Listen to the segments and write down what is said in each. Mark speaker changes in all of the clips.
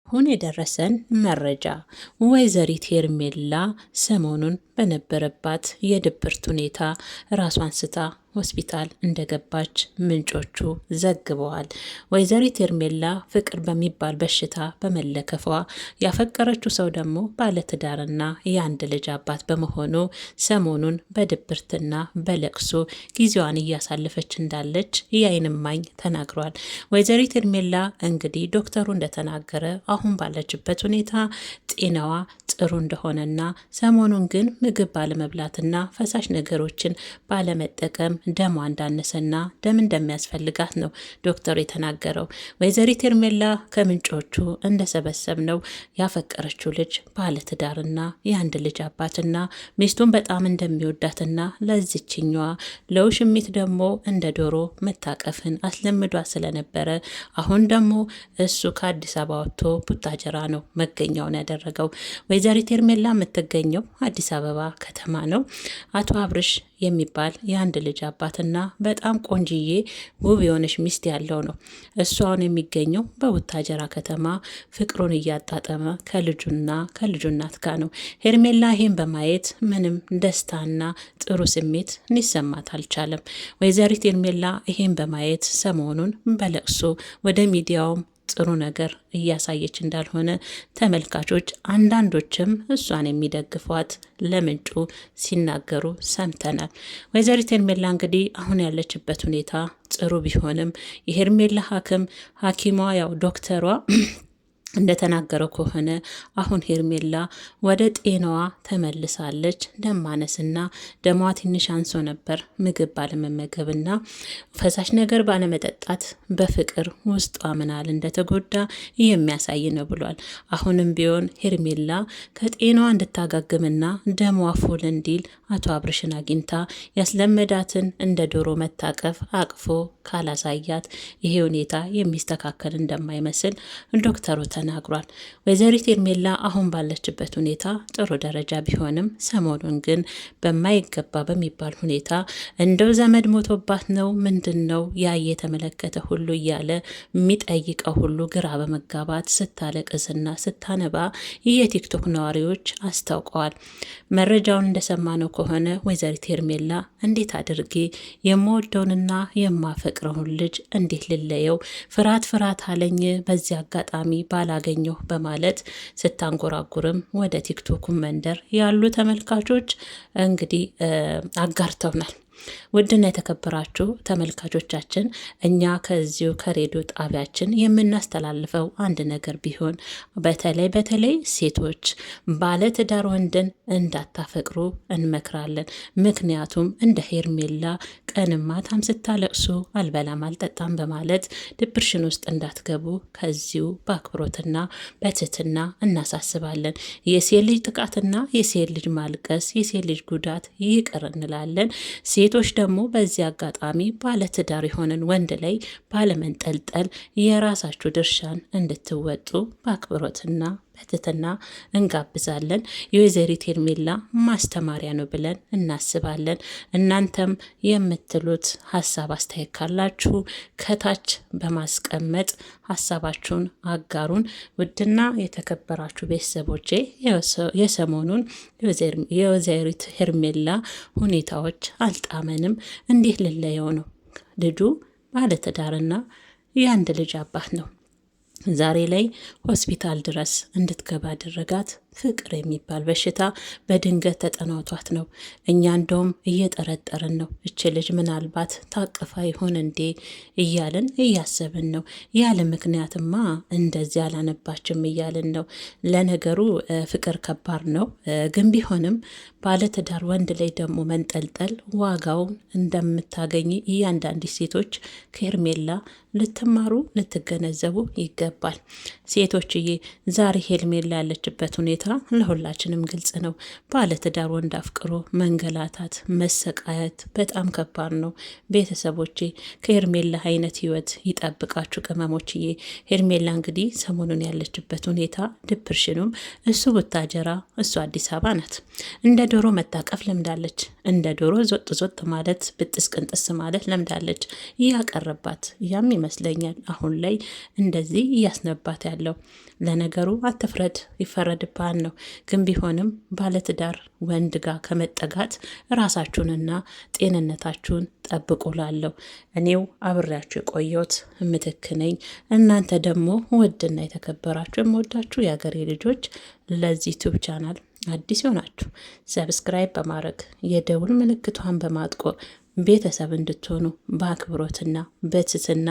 Speaker 1: ሁን የደረሰን መረጃ ወይዘሪት ሄርሜላ ሰሞኑን በነበረባት የድብርት ሁኔታ ራሷን ስታ ሆስፒታል እንደገባች ምንጮቹ ዘግበዋል። ወይዘሪት ሄርሜላ ፍቅር በሚባል በሽታ በመለከፏ ያፈቀረችው ሰው ደግሞ ባለትዳርና የአንድ ልጅ አባት በመሆኑ ሰሞኑን በድብርትና በለቅሶ ጊዜዋን እያሳለፈች እንዳለች የዓይን እማኝ ተናግሯል። ወይዘሪት ሄርሜላ እንግዲህ ዶክተሩ እንደተናገረ አሁን ባለችበት ሁኔታ ጤናዋ ጥሩ እንደሆነና ሰሞኑን ግን ምግብ ባለመብላትና ፈሳሽ ነገሮችን ባለመጠቀም ደሟ እንዳነሰና ደም እንደሚያስፈልጋት ነው ዶክተሩ የተናገረው። ወይዘሪት ሄርሜላ ከምንጮቹ እንደሰበሰብ ነው ያፈቀረችው ልጅ ባለትዳርና የአንድ ልጅ አባትና ሚስቱን በጣም እንደሚወዳትና ለዚችኛዋ ለውሽሚት ደግሞ እንደ ዶሮ መታቀፍን አስለምዷ ስለነበረ አሁን ደግሞ እሱ ከአዲስ አበባ ወጥቶ ቡታጀራ ነው መገኛውን ያደረገው። ወይዘሪት ሄርሜላ የምትገኘው አዲስ አበባ ከተማ ነው። አቶ አብርሽ የሚባል የአንድ ልጅ አባትና በጣም ቆንጅዬ ውብ የሆነች ሚስት ያለው ነው። እሷን የሚገኘው በቡታጀራ ከተማ ፍቅሩን እያጣጠመ ከልጁና ከልጁ እናት ጋር ነው። ሄርሜላ ይህን በማየት ምንም ደስታና ጥሩ ስሜት ሊሰማት አልቻለም። ወይዘሪት ሄርሜላ ይህን በማየት ሰሞኑን በለቅሶ ወደ ሚዲያውም ጥሩ ነገር እያሳየች እንዳልሆነ ተመልካቾች አንዳንዶችም እሷን የሚደግፏት ለምንጩ ሲናገሩ ሰምተናል። ወይዘሪት ሄርሜላ እንግዲህ አሁን ያለችበት ሁኔታ ጥሩ ቢሆንም የሄርሜላ ሐኪሟ ያው ዶክተሯ እንደተናገረው ከሆነ አሁን ሄርሜላ ወደ ጤናዋ ተመልሳለች። ደም ማነስና ደሟ ትንሽ አንሶ ነበር ምግብ ባለመመገብና ፈሳሽ ነገር ባለመጠጣት በፍቅር ውስጧ ምናል እንደተጎዳ የሚያሳይ ነው ብሏል። አሁንም ቢሆን ሄርሜላ ከጤናዋ እንድታጋግምና ደሟ ፉል እንዲል አቶ አብርሽን አግኝታ ያስለመዳትን እንደ ዶሮ መታቀፍ አቅፎ ካላሳያት ይሄ ሁኔታ የሚስተካከል እንደማይመስል ዶክተሩ ተናግሯል። ወይዘሪት ሄርሜላ አሁን ባለችበት ሁኔታ ጥሩ ደረጃ ቢሆንም ሰሞኑን ግን በማይገባ በሚባል ሁኔታ እንደው ዘመድ ሞቶባት ነው ምንድን ነው ያ የተመለከተ ሁሉ እያለ የሚጠይቀው ሁሉ ግራ በመጋባት ስታለቅስና ስታነባ የቲክቶክ ነዋሪዎች አስታውቀዋል። መረጃውን እንደሰማነው ከሆነ ወይዘሪት ሄርሜላ እንዴት አድርጌ የምወደውንና የማፈቅረውን ልጅ እንዴት ልለየው ፍርሃት አለኝ በዚህ አጋጣሚ ባላገኘሁ በማለት ስታንጎራጉርም ወደ ቲክቶክ መንደር ያሉ ተመልካቾች እንግዲህ አጋርተውናል። ውድና የተከበራችሁ ተመልካቾቻችን እኛ ከዚሁ ከሬዲዮ ጣቢያችን የምናስተላልፈው አንድ ነገር ቢሆን በተለይ ሴቶች ባለትዳር ወንድን እንዳታፈቅሩ እንመክራለን። ምክንያቱም እንደ ሄርሜላ ቀንም ማታም ስታለቅሱ አልበላም አልጠጣም በማለት ድብርሽን ውስጥ እንዳትገቡ ከዚሁ በአክብሮትና በትህትና እናሳስባለን። የሴት ልጅ ጥቃትና የሴት ልጅ ማልቀስ የሴት ልጅ ጉዳት ይቅር እንላለን። ሴቶች ደግሞ በዚህ አጋጣሚ ባለትዳር የሆነን ወንድ ላይ ባለመንጠልጠል የራሳችሁ ድርሻን እንድትወጡ በአክብሮትና በትህትና እንጋብዛለን። የወይዘሪት ሄርሜላ ማስተማሪያ ነው ብለን እናስባለን። እናንተም የምትሉት ሀሳብ አስተያየት ካላችሁ ከታች በማስቀመጥ ሀሳባችሁን አጋሩን። ውድና የተከበራችሁ ቤተሰቦቼ የሰሞኑን የወይዘሪት ሄርሜላ ሁኔታዎች አልጣመንም። እንዴት ልለየው ነው? ልጁ ባለትዳርና የአንድ ልጅ አባት ነው። ዛሬ ላይ ሆስፒታል ድረስ እንድትገባ ያደረጋት ፍቅር የሚባል በሽታ በድንገት ተጠናውቷት ነው። እኛ እንደውም እየጠረጠርን ነው እች ልጅ ምናልባት ታቅፋ ይሆን እንዴ እያልን እያሰብን ነው። ያለ ምክንያትማ እንደዚህ አላነባችም እያልን ነው። ለነገሩ ፍቅር ከባድ ነው፣ ግን ቢሆንም ባለትዳር ወንድ ላይ ደግሞ መንጠልጠል ዋጋውን እንደምታገኝ እያንዳንድ ሴቶች ከሄርሜላ ልትማሩ ልትገነዘቡ ይገባል። ሴቶችዬ ዛሬ ሄርሜላ ያለችበት ሁኔታ ለሁላችንም ግልጽ ነው። ባለትዳር ወንድ አፍቅሮ መንገላታት፣ መሰቃየት በጣም ከባድ ነው። ቤተሰቦቼ ከሄርሜላ አይነት ህይወት ይጠብቃችሁ ቅመሞችዬ። ሄርሜላ እንግዲህ ሰሞኑን ያለችበት ሁኔታ ድብርሽኑም፣ እሱ ቡታጀራ እሱ አዲስ አበባ ናት። እንደ ዶሮ መታቀፍ ለምዳለች። እንደ ዶሮ ዞጥ ዞጥ ማለት ብጥስ ቅንጥስ ማለት ለምዳለች። እያቀረባት ያም ይመስለኛል አሁን ላይ እንደዚህ እያስነባት ያለው። ለነገሩ አትፍረድ ይፈረድብሃል ነው። ግን ቢሆንም ባለትዳር ወንድ ጋር ከመጠጋት ራሳችሁንና ጤንነታችሁን ጠብቁ ላለሁ። እኔው አብሬያችሁ የቆየሁት ምትክ ነኝ። እናንተ ደግሞ ውድና የተከበራችሁ የምወዳችሁ የሀገሬ ልጆች ለዚህ ዩቲዩብ ቻናል አዲስ ይሆናችሁ ሰብስክራይብ በማድረግ የደውል ምልክቷን በማጥቆር ቤተሰብ እንድትሆኑ በአክብሮትና በትህትና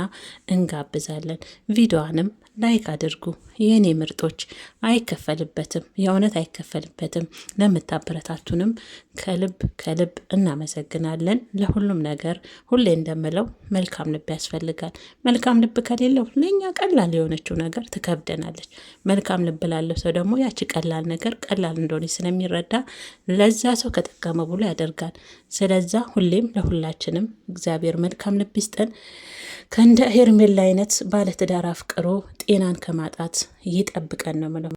Speaker 1: እንጋብዛለን። ቪዲዮዋንም ላይክ አድርጉ የኔ ምርጦች። አይከፈልበትም፣ የእውነት አይከፈልበትም። ለምታበረታቱንም ከልብ ከልብ እናመሰግናለን። ለሁሉም ነገር ሁሌ እንደምለው መልካም ልብ ያስፈልጋል። መልካም ልብ ከሌለው ለእኛ ቀላል የሆነችው ነገር ትከብደናለች። መልካም ልብ ላለው ሰው ደግሞ ያቺ ቀላል ነገር ቀላል እንደሆነ ስለሚረዳ ለዛ ሰው ከጠቀመ ብሎ ያደርጋል። ስለዛ ሁሌም ለሁላችንም እግዚአብሔር መልካም ልብ ይስጠን። ከእንደ ሄርሜላ አይነት ባለትዳር አፍቅሮ ጤናን ከማጣት ይጠብቀን ነው ምለው።